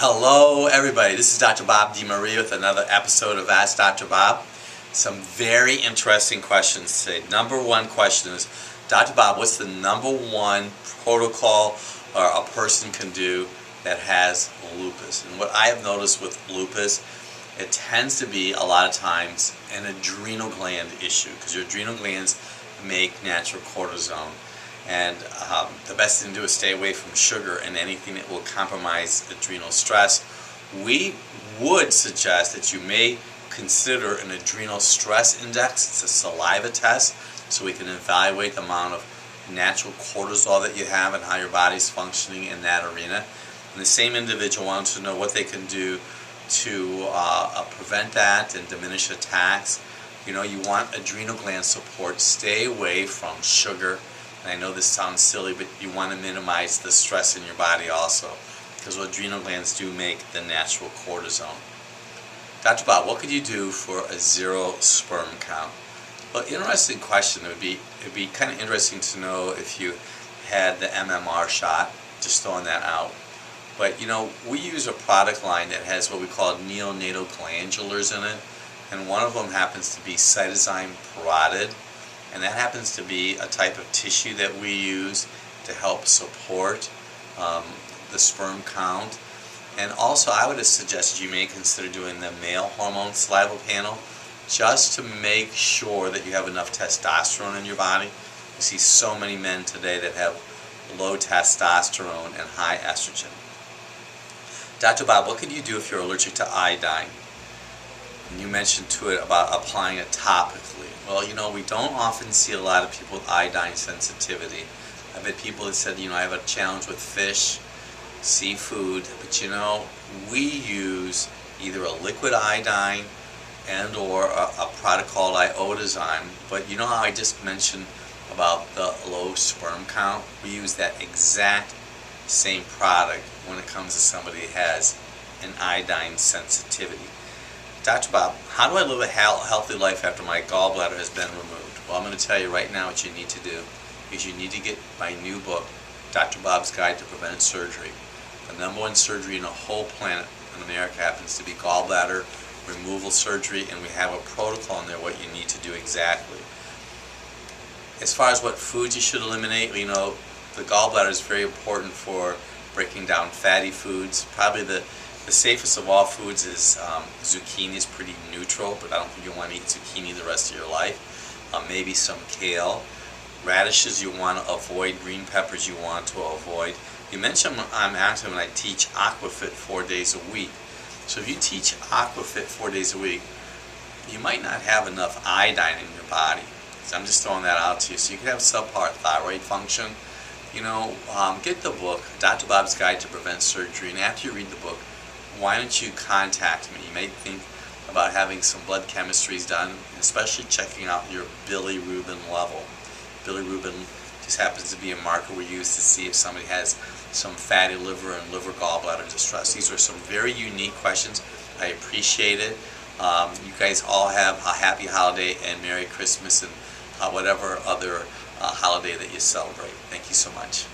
Hello everybody, this is Dr. Bob DeMaria with another episode of Ask Dr. Bob. Some very interesting questions today. Number one question is, Dr. Bob, what's the number one protocol or a person can do that has lupus? And what I have noticed with lupus, it tends to be a lot of times an adrenal gland issue, because your adrenal glands make natural cortisone. And the best thing to do is stay away from sugar and anything that will compromise adrenal stress. We would suggest that you may consider an adrenal stress index. It's a saliva test, so we can evaluate the amount of natural cortisol that you have and how your body's functioning in that arena. And the same individual wants to know what they can do to prevent that and diminish attacks. You know, you want adrenal gland support. Stay away from sugar. And I know this sounds silly, but you want to minimize the stress in your body also, because adrenal glands do make the natural cortisone. Dr. Bob, what could you do for a zero sperm count? Well, interesting question. It would be kind of interesting to know if you had the MMR shot, just throwing that out. But you know, we use a product line that has what we call neonatal glandulars in it, and one of them happens to be cytosine parotid. And that happens to be a type of tissue that we use to help support the sperm count. And also, I would have suggested you may consider doing the male hormone saliva panel, just to make sure that you have enough testosterone in your body. You see so many men today that have low testosterone and high estrogen. Dr. Bob, what could you do if you're allergic to iodine? And you mentioned to it about applying it topically. Well, you know, we don't often see a lot of people with iodine sensitivity. I've had people that said, you know, I have a challenge with fish, seafood, but you know, we use either a liquid iodine and or a product called iodazine. But you know how I just mentioned about the low sperm count? We use that exact same product when it comes to somebody who has an iodine sensitivity. Dr. Bob, how do I live a healthy life after my gallbladder has been removed? Well, I'm going to tell you right now what you need to do is you need to get my new book, Dr. Bob's Guide to Prevent Surgery. The number one surgery in the whole planet in America happens to be gallbladder removal surgery, and we have a protocol in there what you need to do exactly. As far as what foods you should eliminate, you know, the gallbladder is very important for breaking down fatty foods. Probably the safest of all foods is zucchini is pretty neutral, but I don't think you want to eat zucchini the rest of your life. Maybe some kale. Radishes you want to avoid. Green peppers you want to avoid. You mentioned I'm active and I teach Aquafit 4 days a week. So if you teach Aquafit 4 days a week, you might not have enough iodine in your body. So I'm just throwing that out to you. So you could have subpar thyroid function. You know, get the book, Dr. Bob's Guide to Prevent Surgery, and after you read the book, why don't you contact me? You may think about having some blood chemistries done, especially checking out your bilirubin level. Bilirubin just happens to be a marker we use to see if somebody has some fatty liver and liver gallbladder distress. These are some very unique questions. I appreciate it. You guys all have a happy holiday and Merry Christmas and whatever other holiday that you celebrate. Thank you so much.